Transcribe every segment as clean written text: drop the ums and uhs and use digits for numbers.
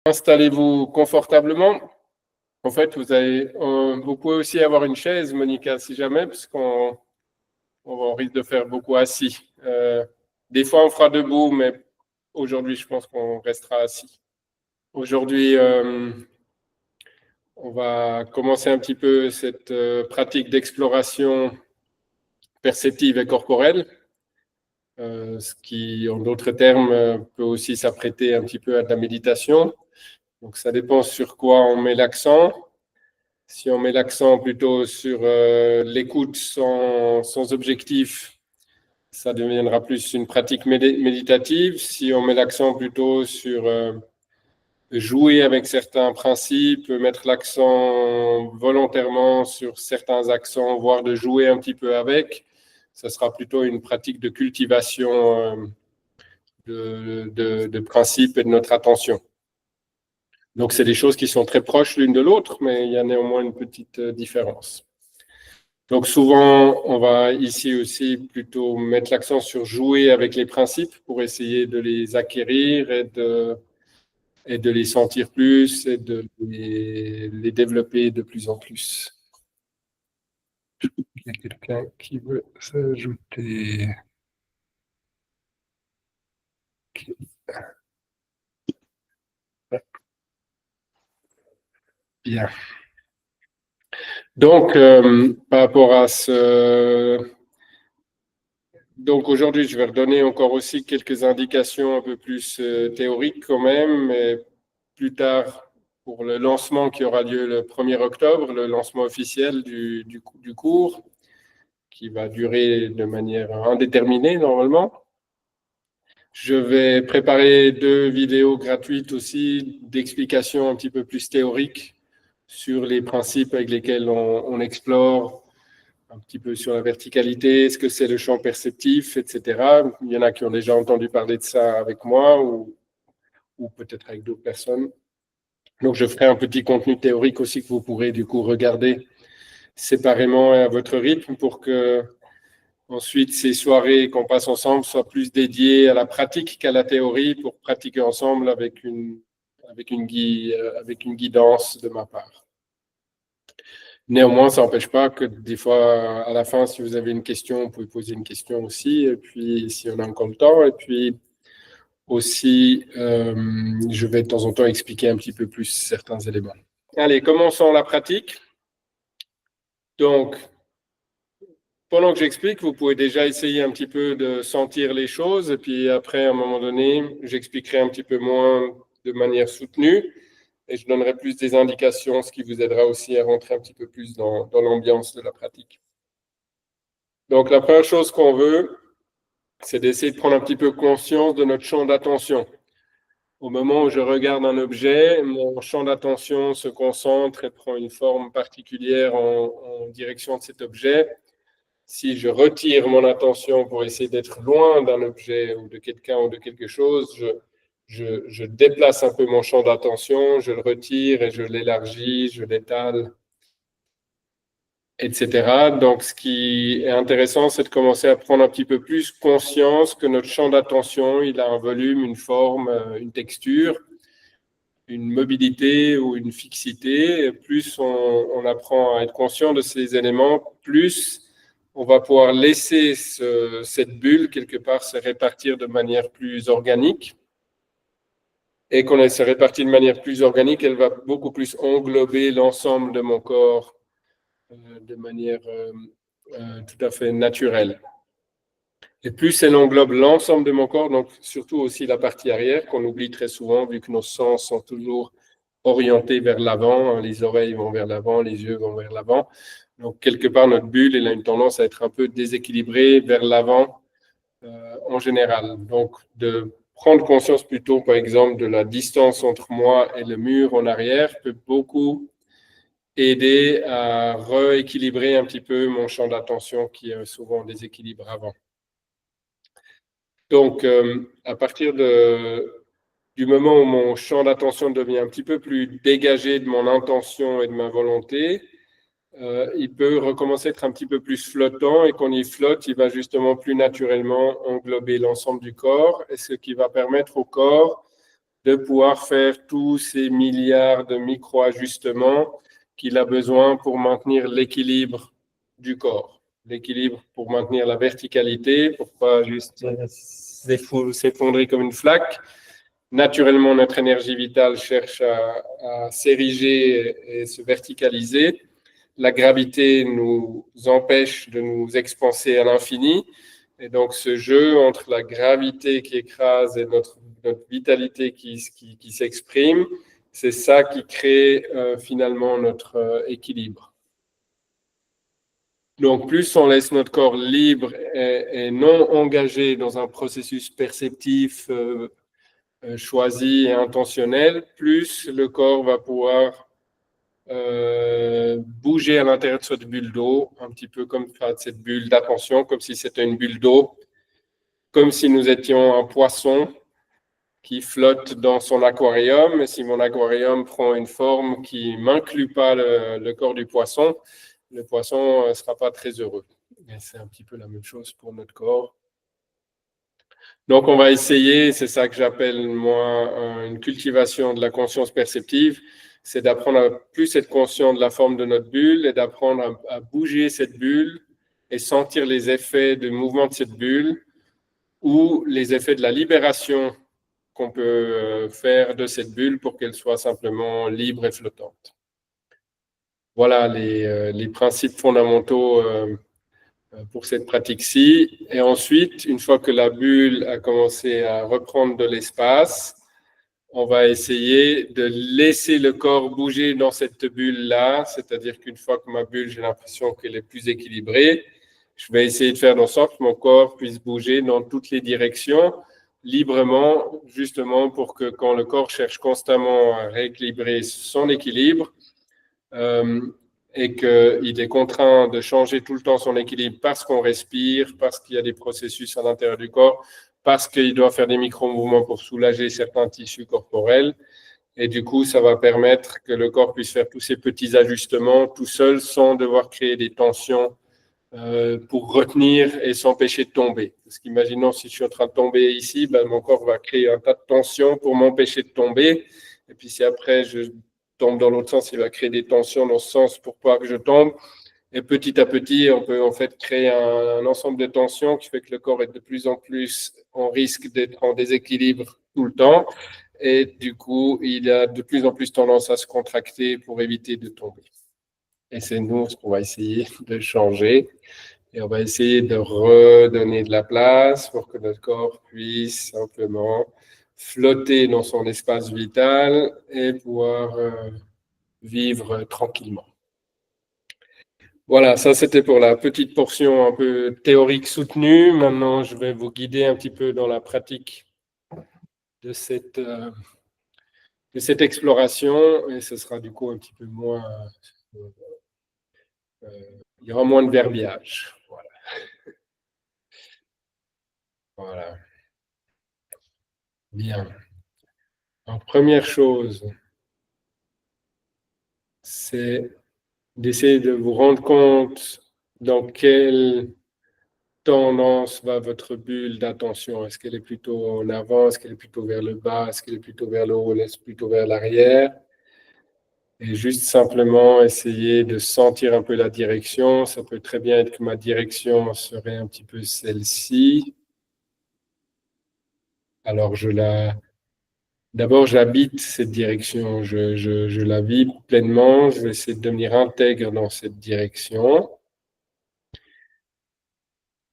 Installez-vous confortablement. En fait, vous pouvez aussi avoir une chaise, Monica, si jamais, parce qu'on risque de faire beaucoup assis. Des fois, on fera debout, mais aujourd'hui, je pense qu'on restera assis. Aujourd'hui, on va commencer un petit peu cette pratique d'exploration perceptive et corporelle, ce qui, en d'autres termes, peut aussi s'apprêter un petit peu à de la méditation. Donc, ça dépend sur quoi on met l'accent. Si on met l'accent plutôt sur l'écoute sans objectif, ça deviendra plus une pratique méditative. Si on met l'accent plutôt sur jouer avec certains principes, mettre l'accent volontairement sur certains accents, voire de jouer un petit peu avec, ça sera plutôt une pratique de cultivation de principes et de notre attention. Donc, c'est des choses qui sont très proches l'une de l'autre, mais il y a néanmoins une petite différence. Donc, souvent, on va ici aussi plutôt mettre l'accent sur jouer avec les principes pour essayer de les acquérir et de les sentir plus et de les développer de plus en plus. Il y a quelqu'un qui veut s'ajouter. Bien. Donc, par rapport à ce... Donc, aujourd'hui, je vais redonner encore aussi quelques indications un peu plus théoriques quand même, mais plus tard, pour le lancement qui aura lieu le 1er octobre, le lancement officiel du cours, qui va durer de manière indéterminée normalement. Je vais préparer 2 vidéos gratuites aussi d'explications un petit peu plus théoriques sur les principes avec lesquels on explore, un petit peu sur la verticalité, ce que c'est le champ perceptif, etc. Il y en a qui ont déjà entendu parler de ça avec moi ou peut-être avec d'autres personnes. Donc, je ferai un petit contenu théorique aussi que vous pourrez du coup regarder séparément et à votre rythme pour que ensuite ces soirées qu'on passe ensemble soient plus dédiées à la pratique qu'à la théorie pour pratiquer ensemble avec une guidance de ma part. Néanmoins, ça n'empêche pas que des fois, à la fin, si vous avez une question, vous pouvez poser une question aussi, et puis si on a encore le temps, et puis aussi, je vais de temps en temps expliquer un petit peu plus certains éléments. Allez, commençons la pratique. Donc, pendant que j'explique, vous pouvez déjà essayer un petit peu de sentir les choses, et puis après, à un moment donné, j'expliquerai un petit peu moins de manière soutenue, et je donnerai plus des indications, ce qui vous aidera aussi à rentrer un petit peu plus dans l'ambiance de la pratique. Donc, la première chose qu'on veut, c'est d'essayer de prendre un petit peu conscience de notre champ d'attention. Au moment où je regarde un objet, mon champ d'attention se concentre et prend une forme particulière en direction de cet objet. Si je retire mon attention pour essayer d'être loin d'un objet ou de quelqu'un ou de quelque chose, je déplace un peu mon champ d'attention, je le retire et je l'élargis, je l'étale, etc. Donc, ce qui est intéressant, c'est de commencer à prendre un petit peu plus conscience que notre champ d'attention, il a un volume, une forme, une texture, une mobilité ou une fixité. Plus on apprend à être conscient de ces éléments, plus on va pouvoir laisser cette bulle, quelque part, se répartir de manière plus organique. Et quand elle se répartit de manière plus organique, elle va beaucoup plus englober l'ensemble de mon corps de manière tout à fait naturelle. Et plus elle englobe l'ensemble de mon corps, donc surtout aussi la partie arrière, qu'on oublie très souvent, vu que nos sens sont toujours orientés vers l'avant, les oreilles vont vers l'avant, les yeux vont vers l'avant. Donc, quelque part, notre bulle, elle a une tendance à être un peu déséquilibrée vers l'avant en général. Donc, de prendre conscience plutôt, par exemple, de la distance entre moi et le mur en arrière peut beaucoup aider à rééquilibrer un petit peu mon champ d'attention qui est souvent en déséquilibre avant. Donc, à partir du moment où mon champ d'attention devient un petit peu plus dégagé de mon intention et de ma volonté, il peut recommencer à être un petit peu plus flottant, et quand il flotte, il va justement plus naturellement englober l'ensemble du corps, et ce qui va permettre au corps de pouvoir faire tous ces milliards de micro-ajustements qu'il a besoin pour maintenir l'équilibre du corps, l'équilibre pour maintenir la verticalité, pour pas juste s'effondrer comme une flaque. Naturellement, notre énergie vitale cherche à s'ériger et se verticaliser. La gravité nous empêche de nous expanser à l'infini. Et donc, ce jeu entre la gravité qui écrase et notre vitalité qui s'exprime, c'est ça qui crée finalement notre équilibre. Donc, plus on laisse notre corps libre et non engagé dans un processus perceptif choisi et intentionnel, plus le corps va pouvoir bouger à l'intérieur de cette bulle d'eau, un petit peu comme cette bulle d'attention, comme si c'était une bulle d'eau, comme si nous étions un poisson qui flotte dans son aquarium. Et si mon aquarium prend une forme qui ne m'inclut pas le corps du poisson, le poisson ne sera pas très heureux. Et c'est un petit peu la même chose pour notre corps. Donc, on va essayer, c'est ça que j'appelle, moi, une cultivation de la conscience perceptive, c'est d'apprendre à plus être conscient de la forme de notre bulle et d'apprendre à bouger cette bulle et sentir les effets de mouvement de cette bulle ou les effets de la libération qu'on peut faire de cette bulle pour qu'elle soit simplement libre et flottante. Voilà les principes fondamentaux pour cette pratique-ci. Et ensuite, une fois que la bulle a commencé à reprendre de l'espace, on va essayer de laisser le corps bouger dans cette bulle-là, c'est-à-dire qu'une fois que ma bulle, j'ai l'impression qu'elle est plus équilibrée, je vais essayer de faire en sorte que mon corps puisse bouger dans toutes les directions librement, justement pour que quand le corps cherche constamment à rééquilibrer son équilibre, et qu'il est contraint de changer tout le temps son équilibre parce qu'on respire, parce qu'il y a des processus à l'intérieur du corps, parce qu'il doit faire des micro-mouvements pour soulager certains tissus corporels. Et du coup, ça va permettre que le corps puisse faire tous ces petits ajustements tout seul sans devoir créer des tensions pour retenir et s'empêcher de tomber. Parce qu'imaginons si je suis en train de tomber ici, ben, mon corps va créer un tas de tensions pour m'empêcher de tomber. Et puis si après je tombe dans l'autre sens, il va créer des tensions dans ce sens pour pas que je tombe. Et petit à petit, on peut en fait créer un ensemble de tensions qui fait que le corps est de plus en plus en risque d'être en déséquilibre tout le temps. Et du coup, il a de plus en plus tendance à se contracter pour éviter de tomber. Et c'est nous ce qu'on va essayer de changer. Et on va essayer de redonner de la place pour que notre corps puisse simplement flotter dans son espace vital et pouvoir vivre tranquillement. Voilà, ça c'était pour la petite portion un peu théorique soutenue. Maintenant, je vais vous guider un petit peu dans la pratique de cette exploration et ce sera du coup un petit peu moins... il y aura moins de verbiage. Voilà. Voilà. Bien. Donc, première chose, c'est d'essayer de vous rendre compte dans quelle tendance va votre bulle d'attention. Est-ce qu'elle est plutôt en avant? Est-ce qu'elle est plutôt vers le bas? Est-ce qu'elle est plutôt vers le haut? Est-ce plutôt vers l'arrière? Et juste simplement essayer de sentir un peu la direction. Ça peut très bien être que ma direction serait un petit peu celle-ci. Alors, d'abord, j'habite cette direction. Je la vis pleinement. Je vais essayer de devenir intègre dans cette direction.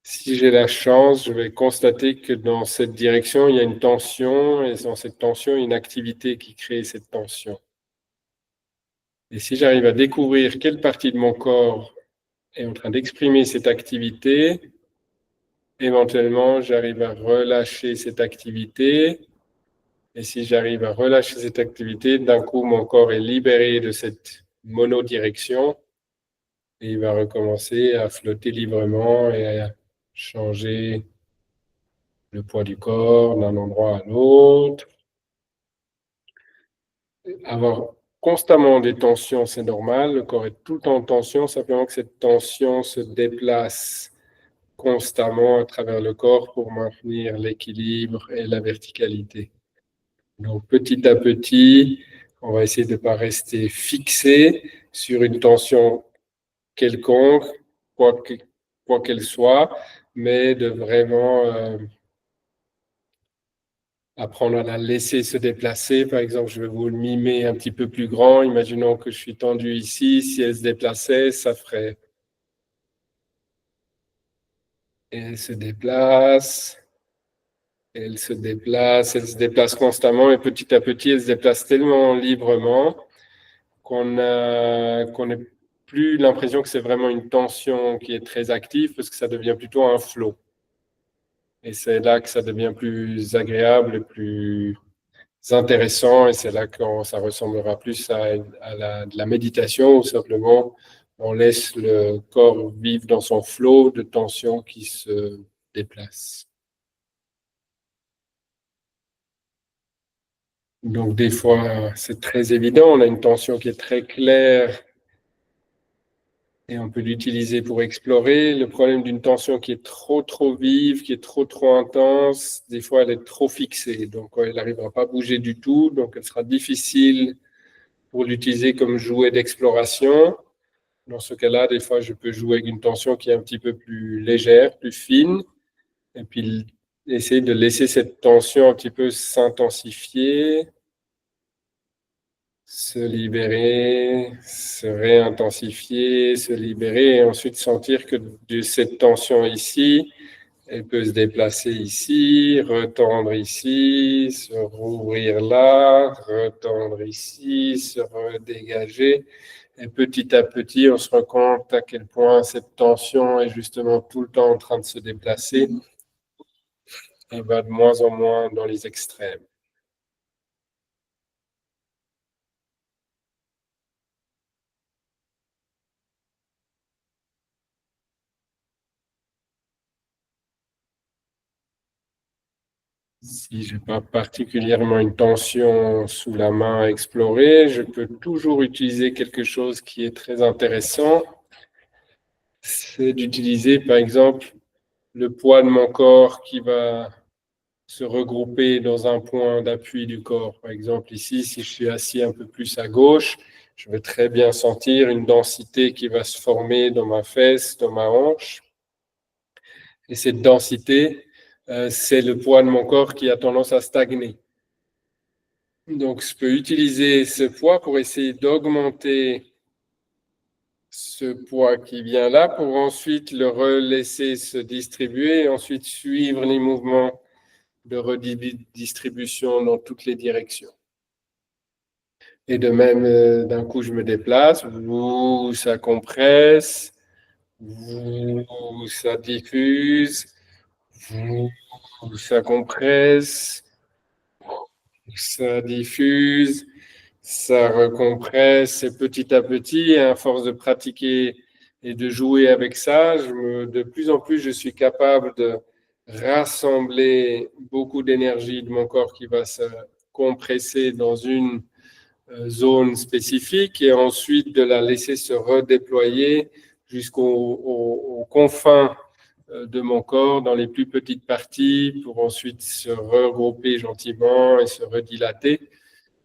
Si j'ai la chance, je vais constater que dans cette direction, il y a une tension, et dans cette tension, il y a une activité qui crée cette tension. Et si j'arrive à découvrir quelle partie de mon corps est en train d'exprimer cette activité, éventuellement, j'arrive à relâcher cette activité. Et si j'arrive à relâcher cette activité, d'un coup, mon corps est libéré de cette monodirection et il va recommencer à flotter librement et à changer le poids du corps d'un endroit à l'autre. Avoir constamment des tensions, c'est normal. Le corps est tout le temps en tension, simplement que cette tension se déplace constamment à travers le corps pour maintenir l'équilibre et la verticalité. Donc, petit à petit, on va essayer de ne pas rester fixé sur une tension quelconque, quoi qu'elle soit, mais de vraiment apprendre à la laisser se déplacer. Par exemple, je vais vous le mimer un petit peu plus grand. Imaginons que je suis tendu ici. Si elle se déplaçait, ça ferait. Et elle se déplace, elle se déplace, elle se déplace constamment et petit à petit, elle se déplace tellement librement qu'on n'ait plus l'impression que c'est vraiment une tension qui est très active parce que ça devient plutôt un flot. Et c'est là que ça devient plus agréable et plus intéressant et c'est là que ça ressemblera plus à de la méditation ou simplement on laisse le corps vivre dans son flot de tension qui se déplace. Donc des fois, c'est très évident, on a une tension qui est très claire et on peut l'utiliser pour explorer. Le problème d'une tension qui est trop vive, qui est trop intense, des fois elle est trop fixée, donc elle n'arrivera pas à bouger du tout, donc elle sera difficile pour l'utiliser comme jouet d'exploration. Dans ce cas-là, des fois, je peux jouer avec une tension qui est un petit peu plus légère, plus fine, et puis essayer de laisser cette tension un petit peu s'intensifier, se libérer, se réintensifier, se libérer, et ensuite sentir que de cette tension ici, elle peut se déplacer ici, retendre ici, se rouvrir là, retendre ici, se redégager. Et petit à petit, on se rend compte à quel point cette tension est justement tout le temps en train de se déplacer et va de moins en moins dans les extrêmes. Si je n'ai pas particulièrement une tension sous la main à explorer, je peux toujours utiliser quelque chose qui est très intéressant. C'est d'utiliser, par exemple, le poids de mon corps qui va se regrouper dans un point d'appui du corps. Par exemple, ici, si je suis assis un peu plus à gauche, je vais très bien sentir une densité qui va se former dans ma fesse, dans ma hanche. Et cette densité, c'est le poids de mon corps qui a tendance à stagner. Donc, je peux utiliser ce poids pour essayer d'augmenter ce poids qui vient là pour ensuite le relaisser se distribuer et ensuite suivre les mouvements de redistribution dans toutes les directions. Et de même, d'un coup, je me déplace, ça compresse, ça diffuse, ça compresse, ça diffuse, ça recompresse, et petit à petit, à force de pratiquer et de jouer avec ça, de plus en plus, je suis capable de rassembler beaucoup d'énergie de mon corps qui va se compresser dans une zone spécifique et ensuite de la laisser se redéployer jusqu'aux confins de mon corps dans les plus petites parties pour ensuite se regrouper gentiment et se redilater.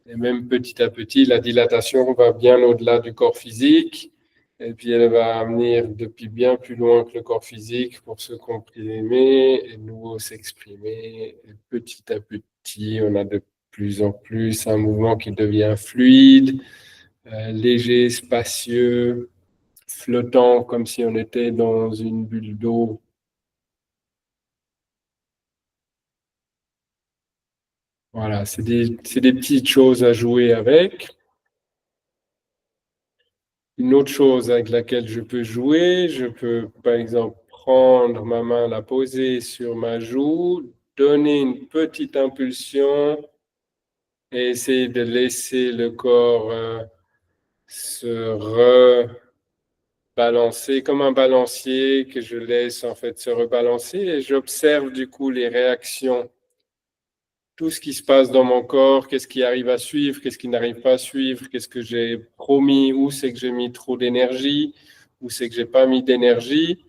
Et même petit à petit, la dilatation va bien au-delà du corps physique et puis elle va venir depuis bien plus loin que le corps physique pour se comprimer et de nouveau s'exprimer. Et petit à petit, on a de plus en plus un mouvement qui devient fluide, léger, spacieux, flottant comme si on était dans une bulle d'eau. Voilà, c'est des petites choses à jouer avec. Une autre chose avec laquelle je peux jouer, je peux par exemple prendre ma main, la poser sur ma joue, donner une petite impulsion et essayer de laisser le corps se rebalancer comme un balancier que je laisse en fait se rebalancer et j'observe du coup les réactions, tout ce qui se passe dans mon corps, qu'est-ce qui arrive à suivre, qu'est-ce qui n'arrive pas à suivre, qu'est-ce que j'ai promis, où c'est que j'ai mis trop d'énergie, où c'est que j'ai pas mis d'énergie.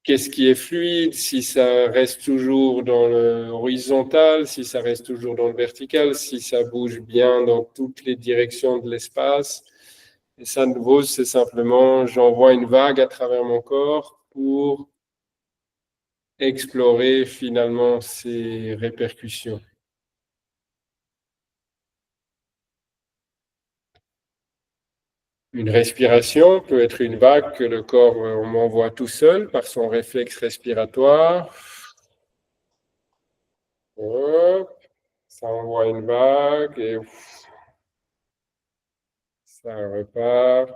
qu'est-ce qui est fluide, si ça reste toujours dans le horizontal, si ça reste toujours dans le vertical, si ça bouge bien dans toutes les directions de l'espace. Et ça, de nouveau, c'est simplement, j'envoie une vague à travers mon corps pour explorer finalement ces répercussions. Une respiration peut être une vague que le corps m'envoie tout seul par son réflexe respiratoire. Hop, ça envoie une vague et ça repart.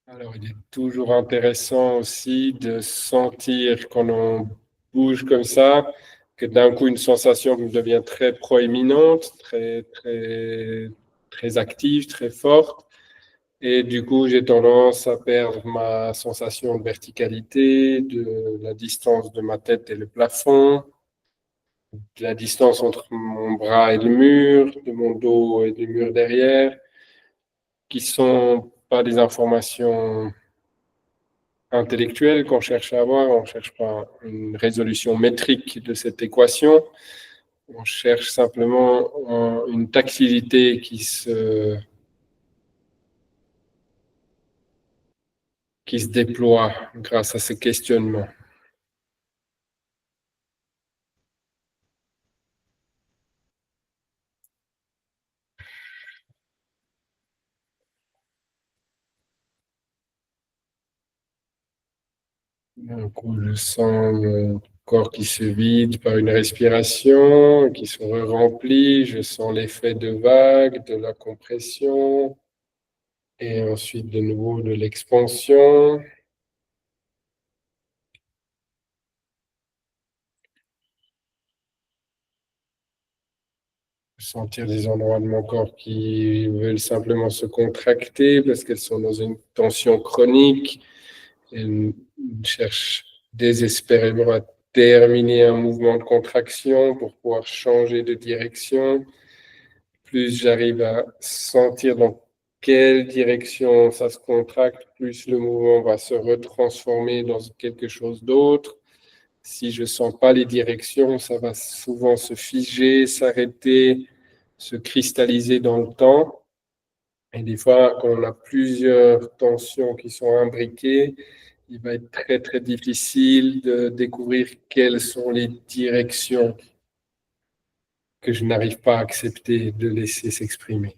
Alors, il est toujours intéressant aussi de sentir quand on bouge comme ça, que d'un coup, une sensation devient très proéminente, très active, très forte. Et du coup, j'ai tendance à perdre ma sensation de verticalité, de la distance de ma tête et le plafond, de la distance entre mon bras et le mur, de mon dos et le mur derrière, qui sont pas des informations intellectuelles qu'on cherche à avoir. On ne cherche pas une résolution métrique de cette équation. On cherche simplement une tactilité qui se déploie grâce à ces questionnements. Donc, je sens mon corps qui se vide par une respiration, qui se remplit. Je sens l'effet de vague, de la compression et ensuite de nouveau de l'expansion. Sentir des endroits de mon corps qui veulent simplement se contracter parce qu'elles sont dans une tension chronique. Elles cherchent désespérément à terminer un mouvement de contraction pour pouvoir changer de direction. Plus j'arrive à sentir dans quelle direction ça se contracte, plus le mouvement va se retransformer dans quelque chose d'autre. Si je sens pas les directions, ça va souvent se figer, s'arrêter, se cristalliser dans le temps. Et des fois, quand on a plusieurs tensions qui sont imbriquées, il va être très difficile de découvrir quelles sont les directions que je n'arrive pas à accepter de laisser s'exprimer.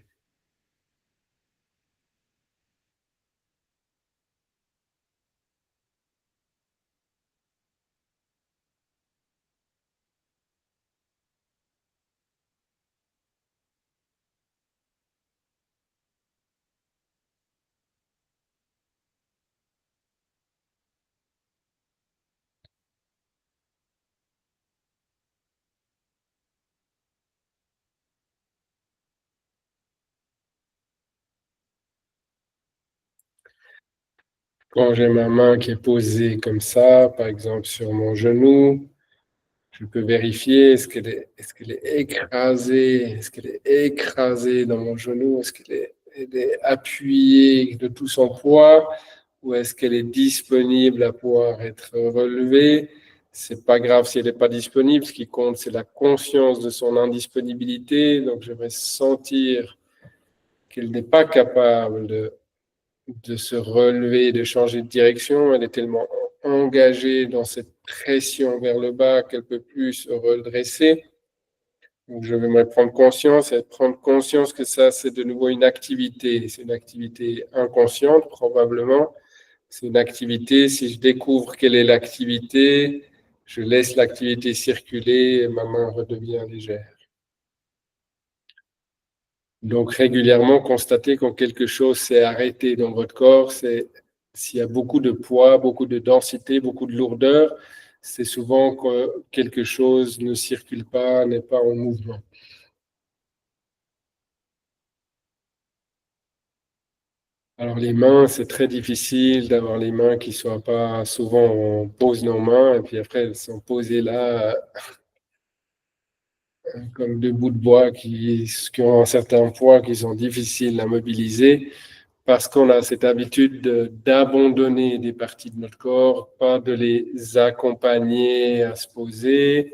Quand j'ai ma main qui est posée comme ça, par exemple sur mon genou, je peux vérifier est-ce qu'elle est écrasée, est-ce qu'elle est écrasée dans mon genou, elle est appuyée de tout son poids, ou est-ce qu'elle est disponible à pouvoir être relevée. C'est pas grave si elle n'est pas disponible, ce qui compte, c'est la conscience de son indisponibilité. Donc, je vais sentir qu'elle n'est pas capable de se relever, de changer de direction. Elle est tellement engagée dans cette pression vers le bas qu'elle peut plus se redresser. Donc, je vais prendre conscience et prendre conscience que ça, c'est de nouveau une activité. C'est une activité inconsciente, probablement. C'est une activité. Si je découvre quelle est l'activité, je laisse l'activité circuler et ma main redevient légère. Donc, régulièrement, constater quand quelque chose s'est arrêté dans votre corps, c'est s'il y a beaucoup de poids, beaucoup de densité, beaucoup de lourdeur, c'est souvent que quelque chose ne circule pas, n'est pas en mouvement. Alors, les mains, c'est très difficile d'avoir les mains qui soient pas, souvent on pose nos mains et puis après elles sont posées là. comme deux bouts de bois qui ont un certain poids, qui sont difficiles à mobiliser, parce qu'on a cette habitude d'abandonner des parties de notre corps, pas de les accompagner à se poser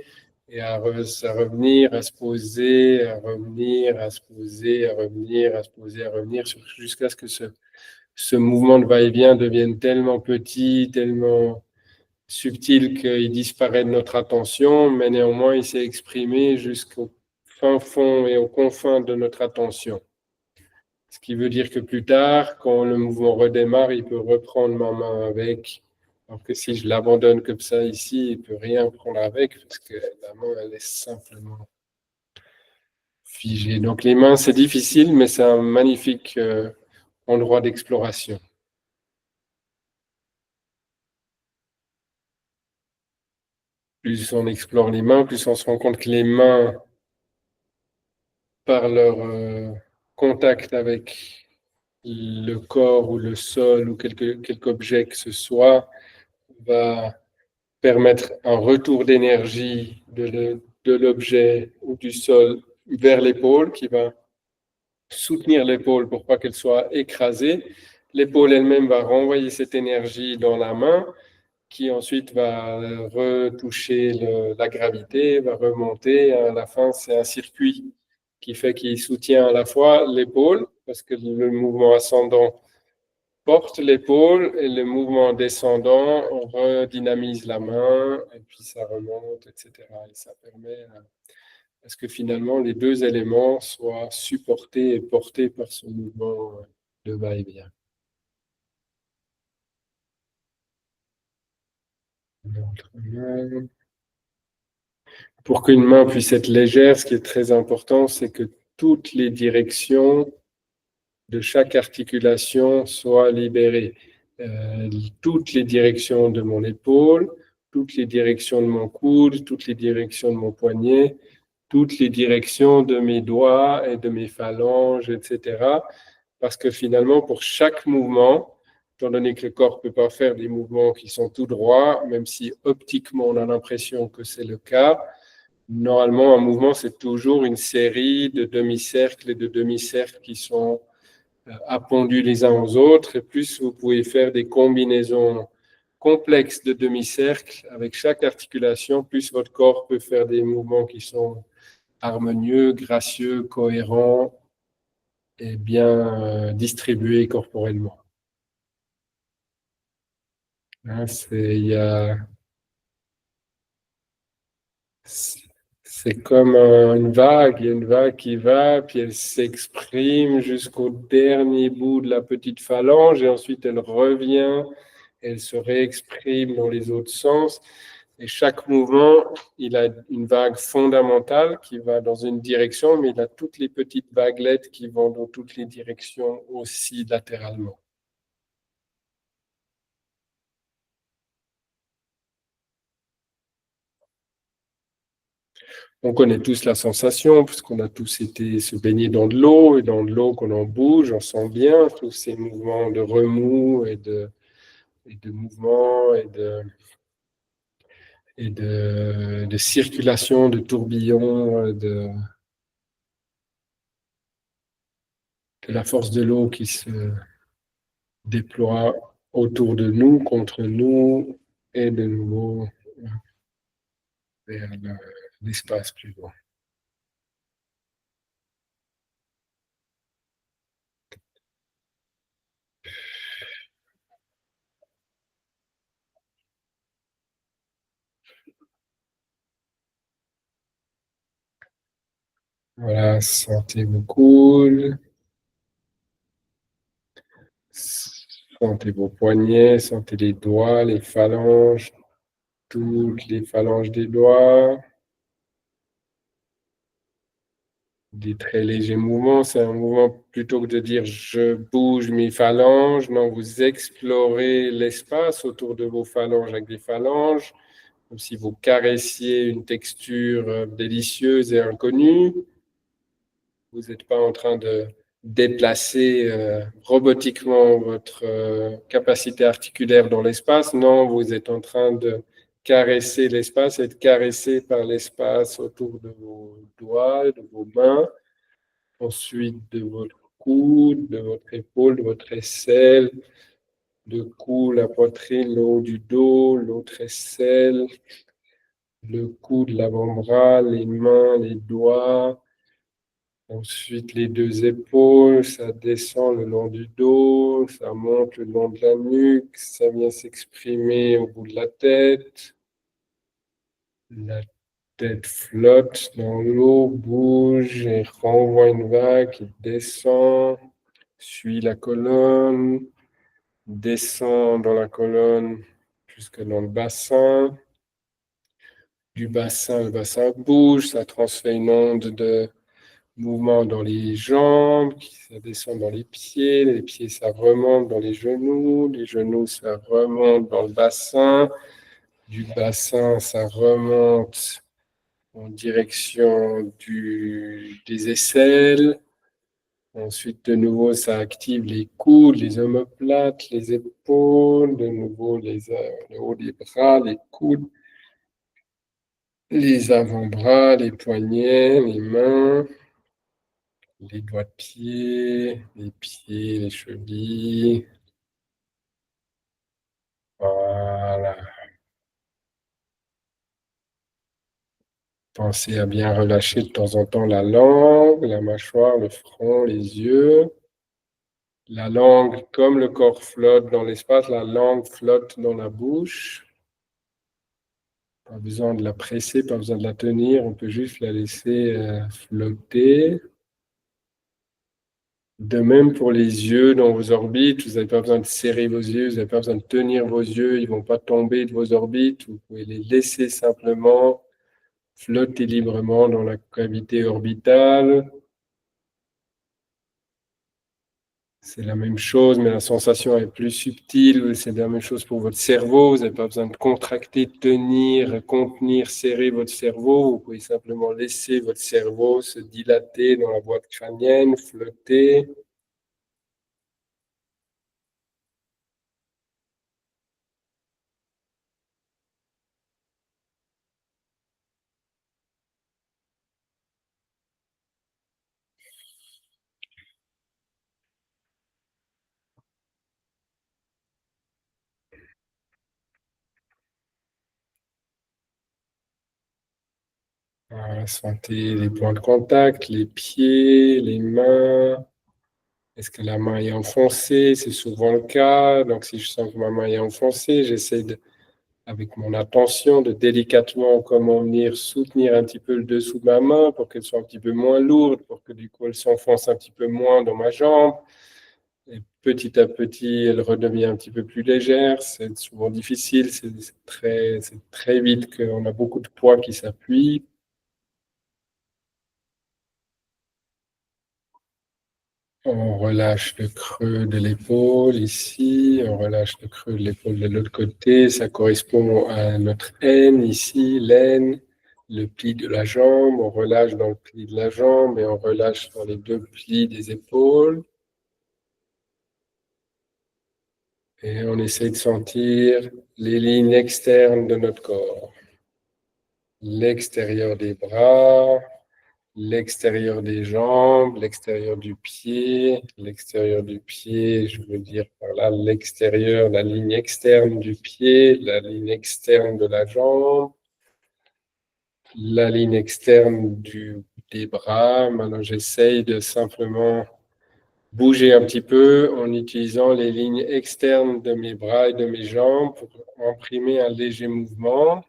et à revenir, à se poser, à revenir, à se poser, à revenir, à se poser, à revenir, jusqu'à ce que ce mouvement de va-et-vient devienne tellement petit, tellement subtil qu'il disparaît de notre attention, mais néanmoins il s'est exprimé jusqu'au fin fond et aux confins de notre attention. Ce qui veut dire que plus tard, quand le mouvement redémarre, il peut reprendre ma main avec. Alors que si je l'abandonne comme ça ici, il ne peut rien prendre avec parce que la main, elle est simplement figée. Donc les mains, c'est difficile, mais c'est un magnifique endroit d'exploration. Plus on explore les mains, plus on se rend compte que les mains, par leur contact avec le corps ou le sol ou quelque objet que ce soit, va permettre un retour d'énergie de l'objet ou du sol vers l'épaule qui va soutenir l'épaule pour pas qu'elle soit écrasée. L'épaule elle-même va renvoyer cette énergie dans la main qui ensuite va retoucher la gravité, va remonter. À la fin, c'est un circuit qui fait qu'il soutient à la fois l'épaule, parce que le mouvement ascendant porte l'épaule et le mouvement descendant, on redynamise la main et puis ça remonte, etc. Et ça permet à ce que finalement les deux éléments soient supportés et portés par ce mouvement de va-et-vient. Pour qu'une main puisse être légère, ce qui est très important, c'est que toutes les directions de chaque articulation soient libérées. Toutes les directions de mon épaule, toutes les directions de mon coude, toutes les directions de mon poignet, toutes les directions de mes doigts et de mes phalanges, etc. Parce que finalement, pour chaque mouvement, étant donné que le corps ne peut pas faire des mouvements qui sont tout droits, même si optiquement on a l'impression que c'est le cas, normalement, un mouvement, c'est toujours une série de demi-cercles et de demi-cercles qui sont appendus les uns aux autres. Et plus vous pouvez faire des combinaisons complexes de demi-cercles avec chaque articulation, plus votre corps peut faire des mouvements qui sont harmonieux, gracieux, cohérents et bien distribués corporellement. Hein, c'est comme une vague, il y a une vague qui va, puis elle s'exprime jusqu'au dernier bout de la petite phalange, et ensuite elle revient, elle se réexprime dans les autres sens. Et chaque mouvement, il a une vague fondamentale qui va dans une direction, mais il a toutes les petites vaguelettes qui vont dans toutes les directions aussi latéralement. On connaît tous la sensation, puisqu'on a tous été se baigner dans de l'eau, et dans de l'eau qu'on en bouge, on sent bien tous ces mouvements de remous et de mouvements de circulation, de tourbillons, de la force de l'eau qui se déploie autour de nous, contre nous, et de nouveau vers l'espace plus grand. Voilà, sentez vos coudes, sentez vos poignets, sentez les doigts, les phalanges, toutes les phalanges des doigts. Des très légers mouvements, c'est un mouvement plutôt que de dire je bouge mes phalanges, non, vous explorez l'espace autour de vos phalanges avec des phalanges, comme si vous caressiez une texture délicieuse et inconnue. Vous n'êtes pas en train de déplacer robotiquement votre capacité articulaire dans l'espace, non, vous êtes en train de caresser l'espace, être caressé par l'espace autour de vos doigts, de vos mains, ensuite de votre coude, de votre épaule, de votre aisselle, le cou, la poitrine, le haut du dos, l'autre aisselle, le coude, l'avant-bras, les mains, les doigts. Ensuite, les deux épaules, ça descend le long du dos, ça monte le long de la nuque, ça vient s'exprimer au bout de la tête. La tête flotte dans l'eau, bouge et renvoie une vague qui descend, suit la colonne, descend dans la colonne jusque dans le bassin. Du bassin, le bassin bouge, ça transfère une onde de mouvement dans les jambes, ça descend dans les pieds, ça remonte dans les genoux, ça remonte dans le bassin, du bassin, ça remonte en direction des aisselles. Ensuite, de nouveau, ça active les coudes, les omoplates, les épaules, de nouveau le haut des bras, les coudes, les avant-bras, les poignets, les mains, les doigts de pied, les pieds, les chevilles. Voilà. Pensez à bien relâcher de temps en temps la langue, la mâchoire, le front, les yeux. La langue, comme le corps flotte dans l'espace, la langue flotte dans la bouche. Pas besoin de la presser, pas besoin de la tenir, on peut juste la laisser flotter. De même pour les yeux dans vos orbites, vous n'avez pas besoin de serrer vos yeux, vous n'avez pas besoin de tenir vos yeux, ils ne vont pas tomber de vos orbites, vous pouvez les laisser simplement flotter librement dans la cavité orbitale. C'est la même chose, mais la sensation est plus subtile. C'est la même chose pour votre cerveau. Vous n'avez pas besoin de contracter, tenir, contenir, serrer votre cerveau. Vous pouvez simplement laisser votre cerveau se dilater dans la boîte crânienne, flotter. Voilà, sentez les points de contact, les pieds, les mains. Est-ce que la main est enfoncée? C'est souvent le cas. Donc, si je sens que ma main est enfoncée, j'essaie avec mon attention de délicatement comment venir soutenir un petit peu le dessous de ma main pour qu'elle soit un petit peu moins lourde, pour que du coup elle s'enfonce un petit peu moins dans ma jambe. Et petit à petit, elle redevient un petit peu plus légère. C'est souvent difficile, c'est très vite qu'on a beaucoup de poids qui s'appuie. On relâche le creux de l'épaule ici, on relâche le creux de l'épaule de l'autre côté. Ça correspond à notre N ici, l'aine, le pli de la jambe. On relâche dans le pli de la jambe et on relâche dans les deux plis des épaules. Et on essaie de sentir les lignes externes de notre corps. L'extérieur des bras, l'extérieur des jambes, l'extérieur du pied, je veux dire par là l'extérieur, la ligne externe du pied, la ligne externe de la jambe, la ligne externe des bras. Maintenant, j'essaye de simplement bouger un petit peu en utilisant les lignes externes de mes bras et de mes jambes pour imprimer un léger mouvement.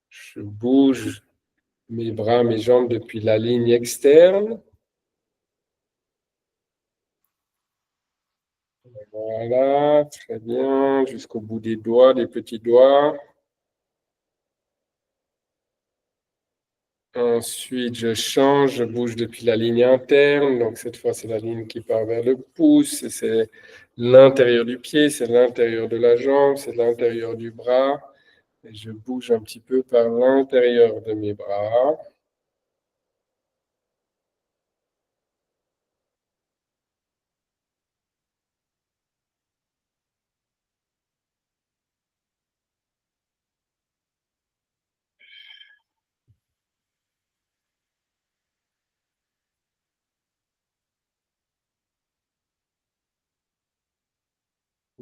Je bouge mes bras, mes jambes depuis la ligne externe. Voilà, très bien, jusqu'au bout des doigts, des petits doigts. Ensuite, je change, je bouge depuis la ligne interne. Donc, cette fois, c'est la ligne qui part vers le pouce. C'est l'intérieur du pied, c'est l'intérieur de la jambe, c'est l'intérieur du bras. Et je bouge un petit peu par l'intérieur de mes bras.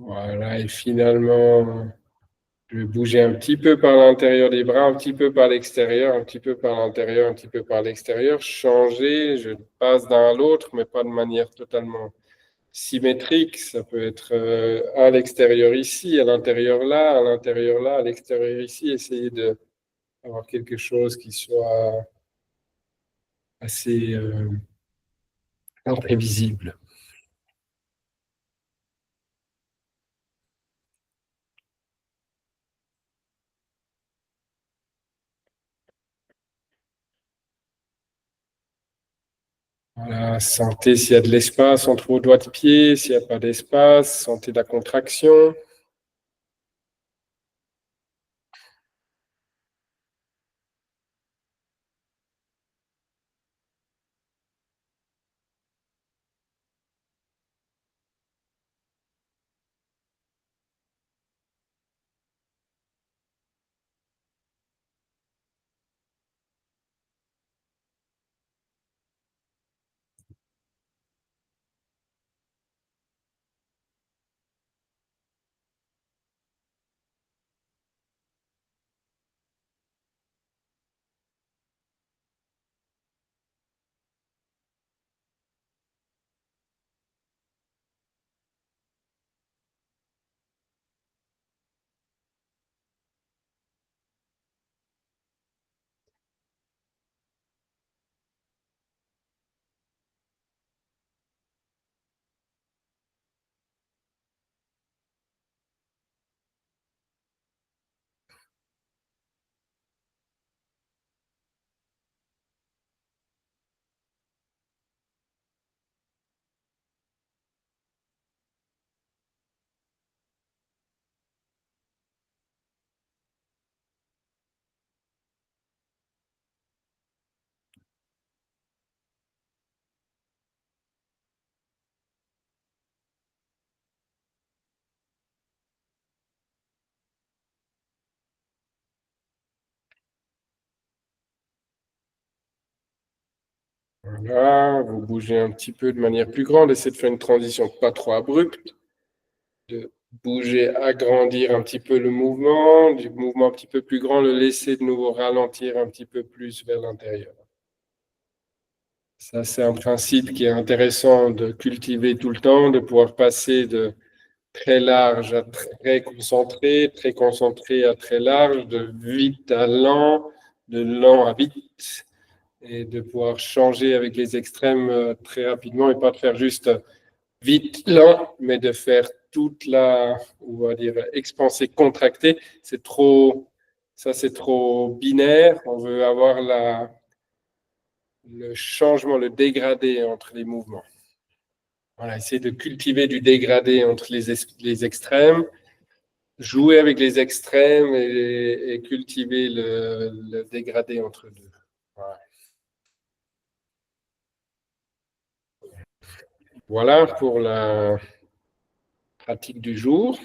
Voilà, et finalement, je vais bouger un petit peu par l'intérieur des bras, un petit peu par l'extérieur, un petit peu par l'intérieur, un petit peu par l'extérieur. Changer, je passe d'un à l'autre, mais pas de manière totalement symétrique. Ça peut être à l'extérieur ici, à l'intérieur là, à l'intérieur là, à l'extérieur ici. Essayer d'avoir quelque chose qui soit assez imprévisible. Voilà, sentez s'il y a de l'espace entre vos doigts de pied, s'il n'y a pas d'espace, sentez la contraction. Voilà, vous bougez un petit peu de manière plus grande, essayez de faire une transition pas trop abrupte, de bouger, agrandir un petit peu le mouvement, du mouvement un petit peu plus grand, le laisser de nouveau ralentir un petit peu plus vers l'intérieur. Ça, c'est un principe qui est intéressant de cultiver tout le temps, de pouvoir passer de très large à très concentré à très large, de vite à lent, de lent à vite, et de pouvoir changer avec les extrêmes très rapidement et pas de faire juste vite, lent, mais de faire toute la, on va dire, expansée, contractée. C'est trop, ça c'est trop binaire. On veut avoir le changement, le dégradé entre les mouvements. Voilà, essayer de cultiver du dégradé entre les extrêmes, jouer avec les extrêmes et cultiver le dégradé entre deux. Voilà. Voilà pour la pratique du jour.